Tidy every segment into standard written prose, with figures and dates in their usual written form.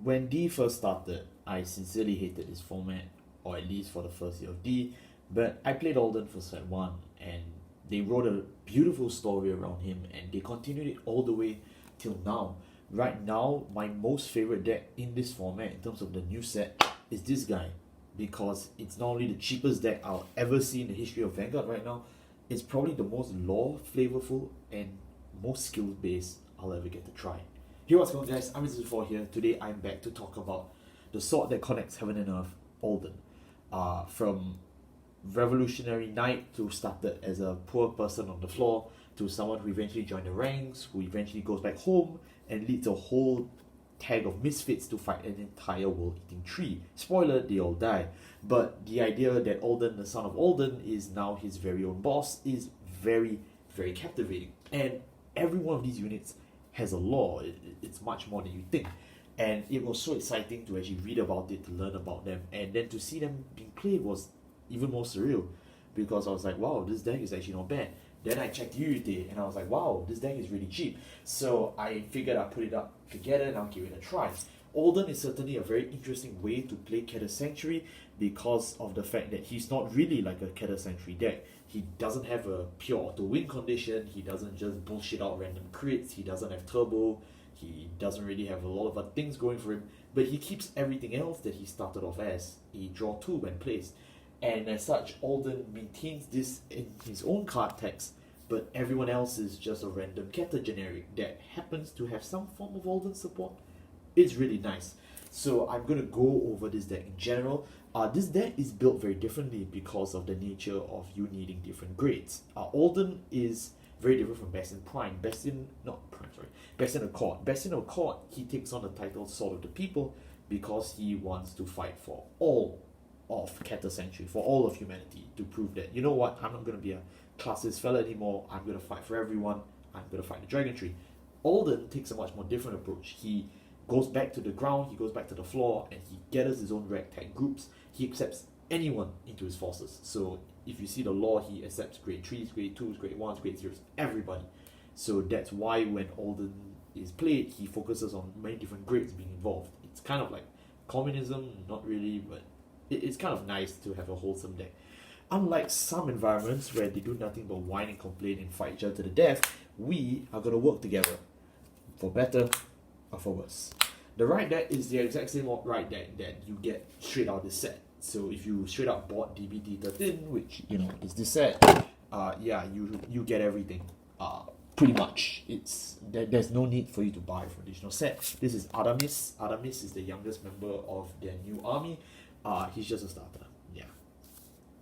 When D first started, I sincerely hated this format, or at least for the first year of D, but I played Alden for set 1, and they wrote a beautiful story around him, and they continued it all the way till now. Right now, my most favorite deck in this format, in terms of the new set, is this guy, because it's not only the cheapest deck I'll ever see in the history of Vanguard right now, it's probably the most lore flavorful and most skill based I'll ever get to try. Hey, what's going on, guys? I'm Mr. here. Today I'm back to talk about the sword that connects heaven and earth, Alden. From revolutionary knight who started as a poor person on the floor to someone who eventually joined the ranks, who eventually goes back home and leads a whole tag of misfits to fight an entire world-eating tree. Spoiler, they all die. But the idea that Alden, the son of Alden, is now his very own boss is very, very captivating. And every one of these units has a lore. It's much more than you think. And it was so exciting to actually read about it, to learn about them, and then to see them being played was even more surreal, because I was like, wow, this deck is actually not bad. Then I checked Unity and I was like, wow, this deck is really cheap. So I figured I'd put it up together and I'll give it a try. Alden is certainly a very interesting way to play Keter Sanctuary because of the fact that he's not really like a Keter Sanctuary deck. He doesn't have a pure auto win condition, he doesn't just bullshit out random crits, he doesn't have turbo, he doesn't really have a lot of other things going for him, but he keeps everything else that he started off as a draw 2 when placed. And as such, Alden maintains this in his own card text, but everyone else is just a random Keter generic that happens to have some form of Alden support. It's really nice. So I'm going to go over this deck in general. This deck is built very differently because of the nature of you needing different grades. Alden is very different from Bastion Accord. Bastion Accord, he takes on the title Sword of the People because he wants to fight for all of Keter Sanctuary, for all of humanity, to prove that, you know what, I'm not going to be a classist fella anymore, I'm going to fight for everyone, I'm going to fight the Dragontree. Alden takes a much more different approach. He goes back to the ground, he goes back to the floor, and he gathers his own ragtag groups. He accepts anyone into his forces. So if you see the lore, he accepts grade 3s, grade 2s, grade 1s, grade 0s, everybody. So that's why when Alden is played, he focuses on many different grades being involved. It's kind of like communism, not really, but it's kind of nice to have a wholesome deck. Unlike some environments where they do nothing but whine and complain and fight each other to the death, we are going to work together, for better or for worse. The right deck is the exact same right deck that you get straight out of this set. So if you straight up bought DBT13, which, you know, is this set, yeah, you get everything. Pretty much. There's no need for you to buy for additional set. This is Adamis. Adamis is the youngest member of their new army. He's just a starter. Yeah.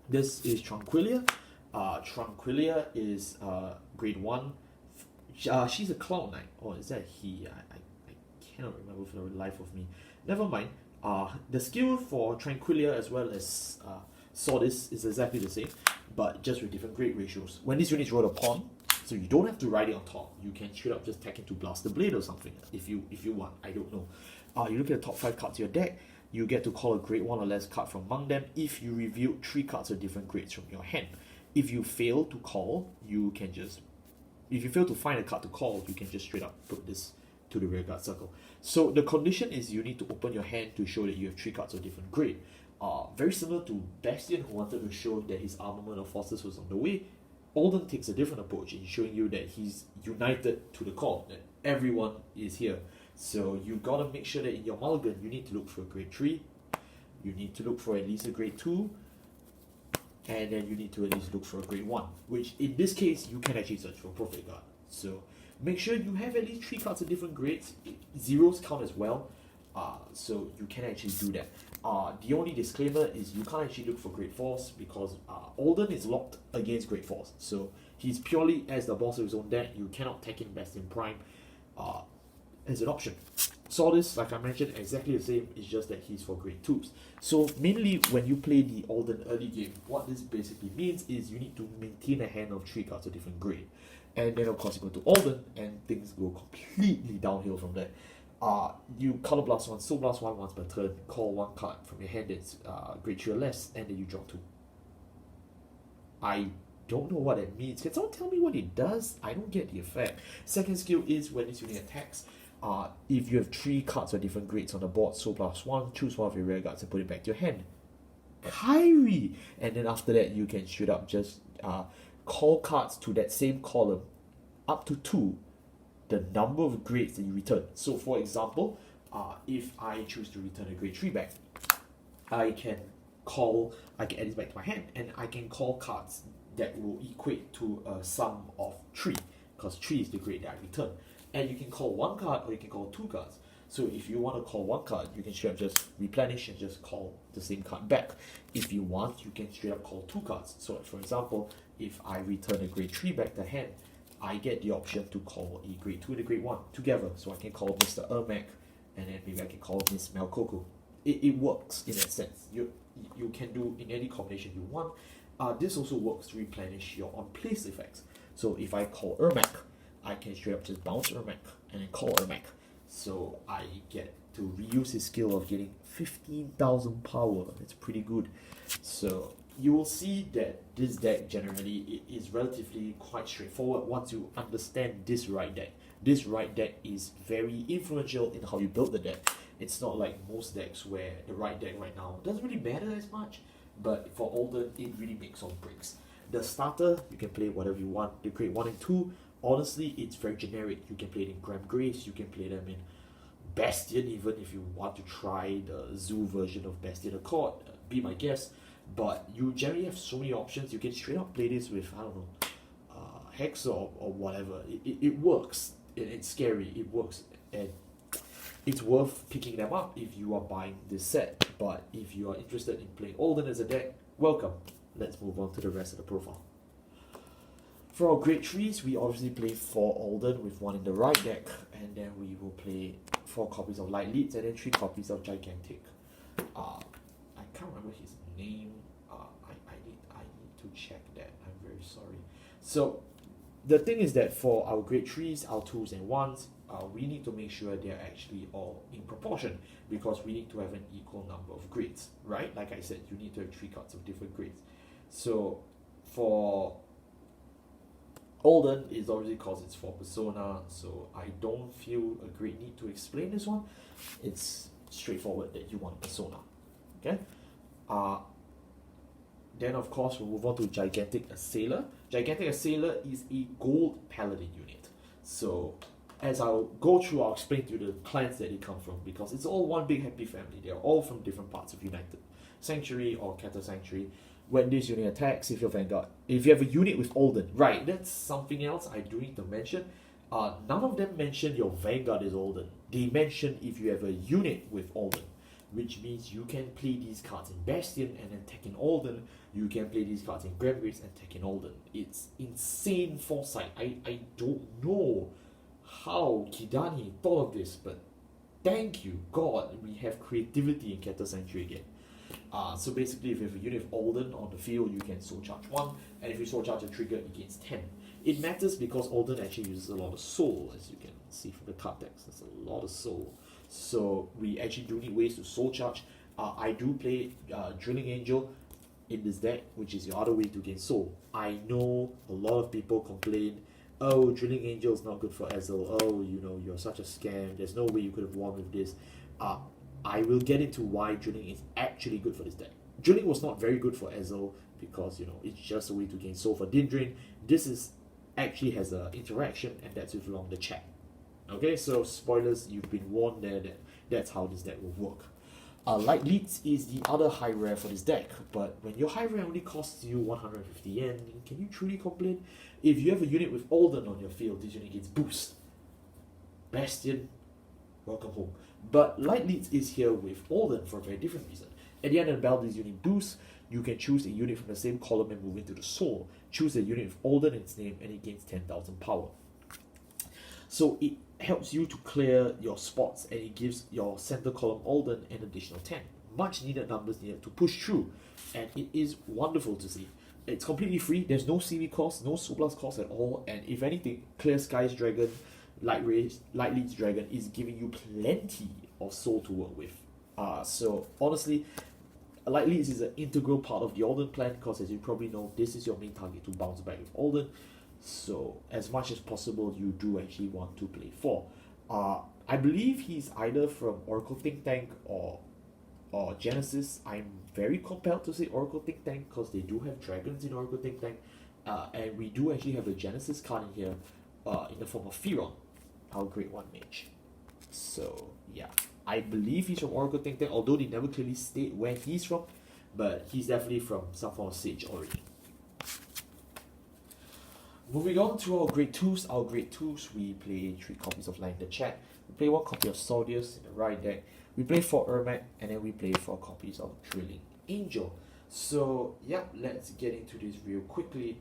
This is Tranquilia. Tranquilia is grade 1. She's a Cloud Knight. Or is that he? I cannot remember for the life of me. Never mind. The skill for Tranquilia as well as Sordis is exactly the same, but just with different grade ratios. When this unit is rolled upon, so you don't have to ride it on top. You can straight up just tack into Blast the Blade or something if you want. I don't know. You look at the top 5 cards of your deck. You get to call a grade 1 or less card from among them if you reveal 3 cards of different grades from your hand. If you fail to call, you can just... If you fail to find a card to call, you can just straight up put this to the rear guard circle. So the condition is you need to open your hand to show that you have 3 cards of different grade. Very similar to Bastion, who wanted to show that his armament of forces was on the way. Alden takes a different approach in showing you that he's united to the call, that everyone is here. So you gotta make sure that in your mulligan, you need to look for a grade 3, you need to look for at least a grade 2, and then you need to at least look for a grade 1, which in this case, you can actually search for Prophet Guard. So make sure you have at least 3 cards of different grades. Zeros count as well, so you can actually do that. The only disclaimer is you can't actually look for grade 4s because Alden is locked against grade 4s. So he's purely as the boss of his own deck. You cannot take in Bastion Prime as an option. Sordis, like I mentioned, exactly the same, it's just that he's for grade 2s. So mainly when you play the Alden early game, what this basically means is you need to maintain a hand of 3 cards of different grade. And then of course you go to Alden and things go completely downhill from there. You Color Blast 1, Soul Blast 1 once per turn, call 1 card from your hand that's grade 3 or less, and then you draw 2. I don't know what it means. Can someone tell me what it does? I don't get the effect. Second skill is when this unit attacks, If you have 3 cards with different grades on the board, so +1, choose one of your rare cards and put it back to your hand. Kyrie! And then after that, you can straight up just call cards to that same column up to 2, the number of grades that you return. So for example, if I choose to return a grade 3 back, I can add this back to my hand, and I can call cards that will equate to a sum of 3, because 3 is the grade that I return. And you can call 1 card or you can call 2 cards. So if you want to call 1 card, you can straight up just replenish and just call the same card back. If you want, you can straight up call 2 cards. So for example, if I return a grade 3 back to hand, I get the option to call a grade 2 and a grade 1 together. So I can call Mr. Ermac, and then maybe I can call Miss Melcoco. It works in that sense. You can do in any combination you want. This also works to replenish your on-place effects. So if I call Ermac, I can straight up just bounce Ermac and then call Ermac. So I get to reuse his skill of getting 15,000 power. That's pretty good. So you will see that this deck generally is relatively quite straightforward once you understand this right deck. This right deck is very influential in how you build the deck. It's not like most decks where the right deck right now doesn't really matter as much, but for Alden, it really makes or breaks. The starter, you can play whatever you want. The grade 1 and 2, honestly, it's very generic. You can play it in Graham Grace, you can play them in Bastion, even if you want to try the Zoo version of Bastion Accord, be my guest. But you generally have so many options. You can straight up play this with, I don't know, Hex or whatever. It works. It's scary. It works. And it's worth picking them up if you are buying this set. But if you are interested in playing Alden as a deck, welcome. Let's move on to the rest of the profile. For our grade 3s, we obviously play 4 Alden with 1 in the right deck, and then we will play 4 copies of Light Leads and then 3 copies of Gigantic. I can't remember his name. I need to check that. I'm very sorry. So the thing is that for our grade 3s, our 2s and 1s, we need to make sure they're actually all in proportion, because we need to have an equal number of grades, right? Like I said, you need to have 3 cards of different grades. So for Alden, is obviously because it's for Persona, so I don't feel a great need to explain this one. It's straightforward that you want Persona. Okay? Then of course we'll move on to Gigantic Assailer. Gigantic Assailer is a gold paladin unit. So as I'll go through, I'll explain to you the clans that they come from, because it's all one big happy family. They're all from different parts of United Sanctuary or Keter Sanctuary. When this unit attacks, if you're Vanguard, if you have a unit with Alden, right, that's something else I do need to mention. None of them mention your Vanguard is Alden. They mention if you have a unit with Alden, which means you can play these cards in Bastion and then tech in Alden. You can play these cards in Graham Grace and tech in Alden. It's insane foresight. I don't know how Kidani thought of this, but thank you, God, we have creativity in Keter Sanctuary again. So basically, if you have a unit of Alden on the field, you can soul charge 1, and if you soul charge a trigger, it gains 10. It matters because Alden actually uses a lot of soul, as you can see from the card text. There's a lot of soul. So we actually do need ways to soul charge. I do play Drilling Angel in this deck, which is the other way to gain soul. I know a lot of people complain, oh, Drilling Angel is not good for Ezel. Oh, you know, you're such a scam. There's no way you could have won with this. I will get into why Drilling is actually good for this deck. Drilling was not very good for Ezel because, you know, it's just a way to gain soul for Dindrain. This is actually has an interaction, and that's with along the chat. Okay, so spoilers, you've been warned there that that's how this deck will work. Light Leads is the other high rare for this deck, but when your high rare only costs you 150 yen, can you truly complain? If you have a unit with Alden on your field, this unit gets boost. Bastion, welcome home. But Light Leads is here with Alden for a very different reason. At the end of the battle, this unit boosts. You can choose a unit from the same column and move into the soul. Choose a unit with Alden in its name, and it gains 10,000 power. So it helps you to clear your spots, and it gives your center column Alden an additional 10. Much needed numbers needed to push through, and it is wonderful to see. It's completely free. There's no CV cost, no surplus cost at all, and if anything, Clear Skies Dragon, Light Leads Dragon is giving you plenty of soul to work with. So honestly, Light Leads is an integral part of the Alden plan, because as you probably know, this is your main target to bounce back with Alden. So as much as possible, you do actually want to play 4. I believe he's either from Oracle Think Tank or Genesis. I'm very compelled to say Oracle Think Tank because they do have dragons in Oracle Think Tank. And we do actually have a Genesis card in here in the form of Firon, our Grade 1 mage. So, yeah. I believe he's from Oracle Think Tank, although they never clearly state where he's from, but he's definitely from some form of Sage already. Moving on to our Grade 2s. Our Grade 2s, we play 3 copies of Line in the Chat. We play 1 copy of Soldiers in the right deck. We play 4 Ermac, and then we play 4 copies of Drilling Angel. So, yeah, let's get into this real quickly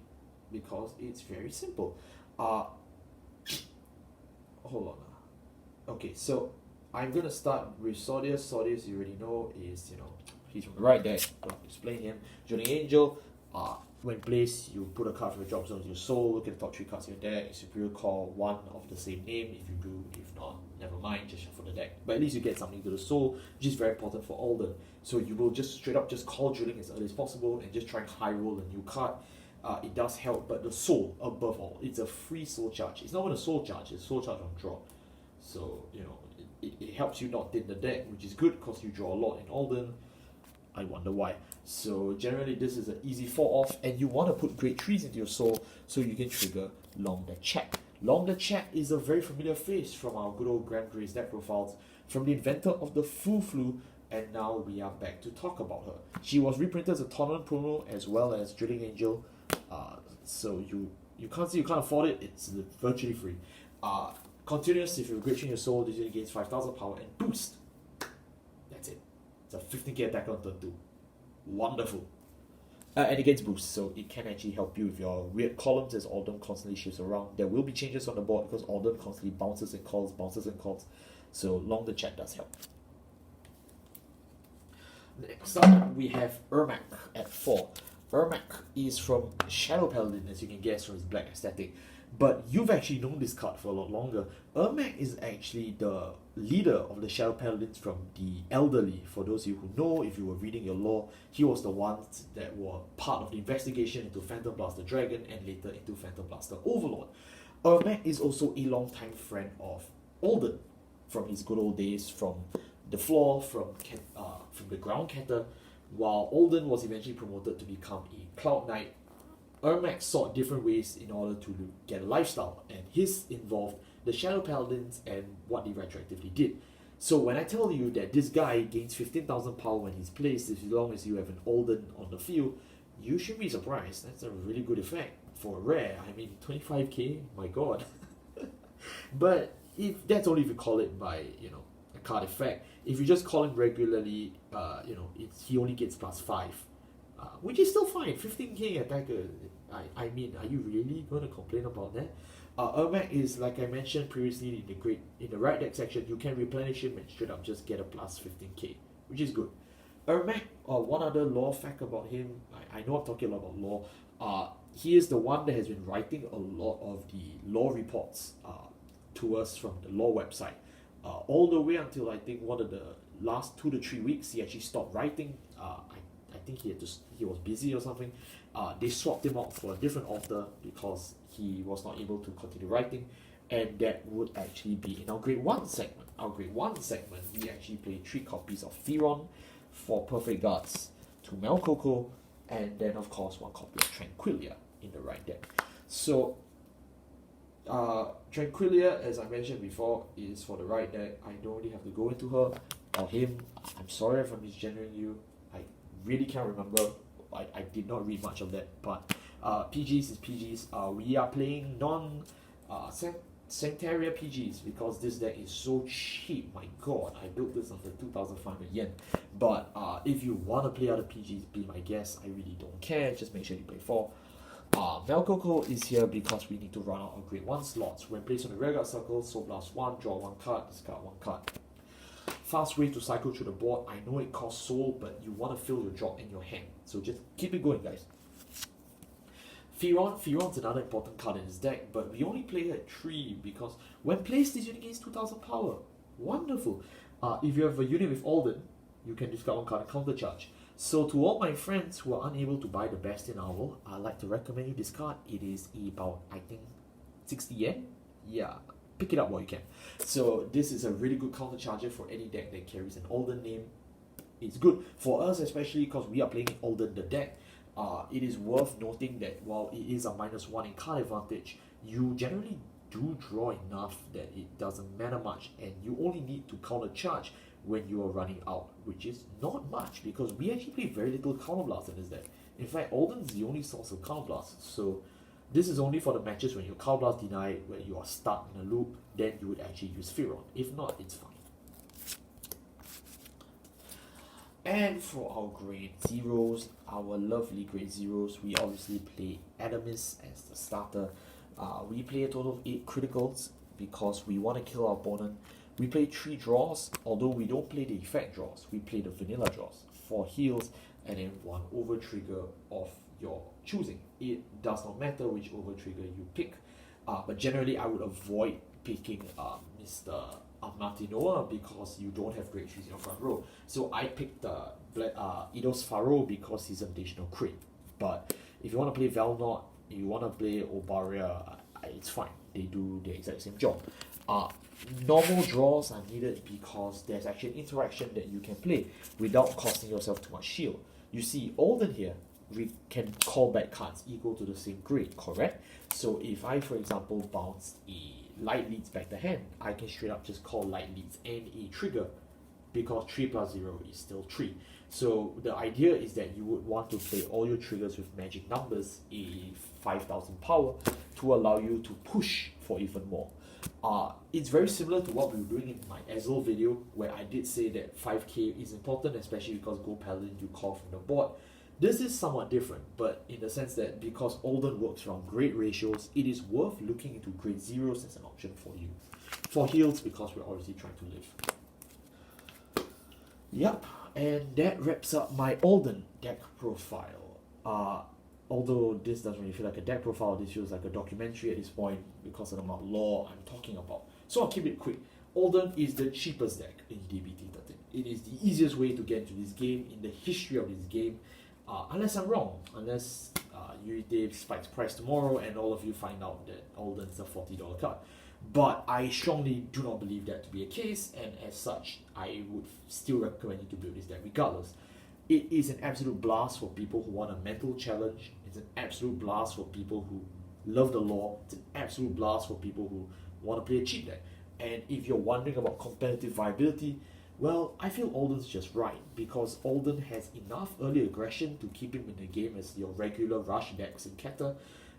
because it's very simple. Hold on. Okay, so I'm gonna start with Soldiers. Soldiers, you already know, is, he's from the right deck. I'll explain him. Drilling Angel, when placed, you put a card from your drop zone to your soul, look at the top 3 cards in your deck, superior call 1 of the same name. If you do, if not, never mind, just shuffle the deck. But at least you get something to the soul, which is very important for Alden. So you will just straight up just call drilling as early as possible and just try and high roll a new card. It does help, but the soul, above all, it's a free soul charge. It's not even a soul charge, it's soul charge on draw. So, it helps you not thin the deck, which is good because you draw a lot in Alden. I wonder why. So generally this is an easy 4 off, and you want to put Grade 3s into your soul so you can trigger Long the Chat. Long the Chat is a very familiar face from our good old Grand Grace deck profiles, from the inventor of the Flu, and now we are back to talk about her. She was reprinted as a tournament promo as well as Drilling Angel, so you can't say you can't afford it, it's virtually free. Continuous, if you're Grade 3 in your soul, this unit gains 5,000 power and boost. That's it. It's a 15k attacker on turn 2. Wonderful. And it gets boost, so it can actually help you with your weird columns as Alden constantly shifts around. There will be changes on the board because Alden constantly bounces and calls. So Long the Chat does help. Next up, we have Ermac at 4. Ermac is from Shadow Paladin, as you can guess from his black aesthetic. But you've actually known this card for a lot longer. Ermac is actually the leader of the Shadow Paladins from the Elderly. For those of you who know, if you were reading your lore, he was the ones that were part of the investigation into Phantom Blaster Dragon and later into Phantom Blaster Overlord. Ermac is also a longtime friend of Alden from his good old days from the floor, from the ground Keter, while Alden was eventually promoted to become a Cloud Knight. Ermac sought different ways in order to get a lifestyle, and his involved the Shadow Paladins and what they retroactively did. So when I tell you that this guy gains 15,000 power when he's placed, as long as you have an Alden on the field, you should be surprised. That's a really good effect for a rare. I mean, 25k, my god. But if that's only if you call it by, a card effect. If you just call him regularly, he only gets +5. Which is still fine. 15k attacker. I mean, are you really going to complain about that? Ermac is, like I mentioned previously in the right deck section, you can replenish him and straight up just get a +15k, which is good. Ermac, one other lore fact about him, I know I'm talking a lot about lore. He is the one that has been writing a lot of the lore reports to us from the lore website. All the way until I think one of the last 2 to 3 weeks, he actually stopped writing. I think he was busy or something. They swapped him out for a different author because he was not able to continue writing, and that would actually be in our Grade 1 segment. Our Grade 1 segment, we actually play 3 copies of Firon, 4 Perfect Guards, 2 Melcoco, and then of course 1 copy of Tranquilia in the right deck. So Tranquilia, as I mentioned before, is for the right deck. I don't really have to go into her or him. I'm sorry if I'm misgendering you. I really can't remember. I did not read much of that, but PGs is PGs. We are playing Sanctaria PGs because this deck is so cheap. My god, I built this under 2,500 yen. But if you want to play other PGs, be my guest. I really don't care. Just make sure you play 4. Melcoco is here because we need to run out of Grade 1 slots. When placed on the Rearguard Circle, Soul Blast 1, draw 1 card, discard 1 card. Fast way to cycle through the board. I know it costs soul, but you want to fill your drop in your hand. So just keep it going, guys. Firon's another important card in this deck, but we only play her at 3 because when placed, this unit gains 2,000 power. Wonderful. If you have a unit with Alden, you can discard 1 card and counter charge. So to all my friends who are unable to buy the Bastion Owl, I'd like to recommend you this card. It is about, I think, 60 yen? Yeah, pick it up while you can. So this is a really good counter charger for any deck that carries an Alden name. It's good for us, especially because we are playing Alden the deck. It is worth noting that while it is a -1 in card advantage, you generally do draw enough that it doesn't matter much, and you only need to counter charge when you are running out, which is not much because we actually play very little counterblast in this deck. In fact, Alden's the only source of counterblast, so this is only for the matches when your counterblast denied, when you are stuck in a loop, then you would actually use Fearon. If not, it's fine. And for our grade zeros, our lovely grade zeros, we obviously play Adamis as the starter. We play a total of 8 criticals because we want to kill our opponent. We play 3 draws, although we don't play the effect draws. We play the vanilla draws, 4 heals, and then 1 over trigger of your choosing. It does not matter which over trigger you pick, but generally I would avoid picking Mr. Martinoa because you don't have great trees in your front row. So I picked Eidos Faro because he's an additional crit. But if you want to play Velnot, if you want to play Obaria, it's fine. They do the exact same job. Normal draws are needed because there's actually an interaction that you can play without costing yourself too much shield. You see, Alden here, we can call back cards equal to the same grade, correct? So if I, for example, bounce a Light Leads back to hand, I can straight up just call Light Leads and a trigger because 3 plus 0 is still 3. So the idea is that you would want to play all your triggers with magic numbers, a 5000 power, to allow you to push for even more. It's very similar to what we were doing in my Ezel video, where I did say that 5k is important, especially because Gold Paladin you call from the board. This is somewhat different, but in the sense that because Alden works around grade ratios, it is worth looking into grade zeros as an option for you. For heals, because we're obviously trying to live. Yep, and that wraps up my Alden deck profile. Although this doesn't really feel like a deck profile, this feels like a documentary at this point because of the amount of lore I'm talking about. So I'll keep it quick. Alden is the cheapest deck in DBT13. It is the easiest way to get into this game in the history of this game. Unless I'm wrong, unless Dave spikes price tomorrow and all of you find out that Alden's a $40 card. But I strongly do not believe that to be a case, and as such, I would still recommend you to build this deck regardless. It is an absolute blast for people who want a mental challenge. It's an absolute blast for people who love the lore. It's an absolute blast for people who want to play a cheap deck. And if you're wondering about competitive viability, well, I feel Alden's just right, because Alden has enough early aggression to keep him in the game as your regular rush decks in Keter,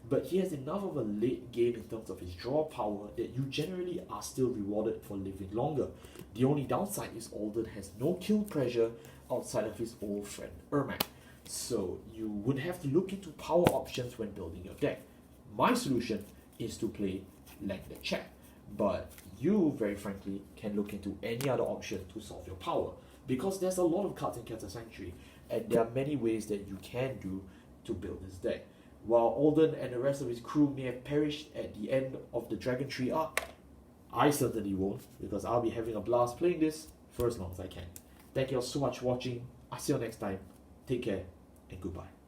but he has enough of a late game in terms of his draw power that you generally are still rewarded for living longer. The only downside is Alden has no kill pressure outside of his old friend Ermac, so you would have to look into power options when building your deck. My solution is to play Langdon Check, but you, very frankly, can look into any other option to solve your power, because there's a lot of cards in Keter Sanctuary, and there are many ways that you can do to build this deck. While Alden and the rest of his crew may have perished at the end of the Dragontree arc, I certainly won't, because I'll be having a blast playing this for as long as I can. Thank you all so much for watching. I'll see you next time. Take care, and goodbye.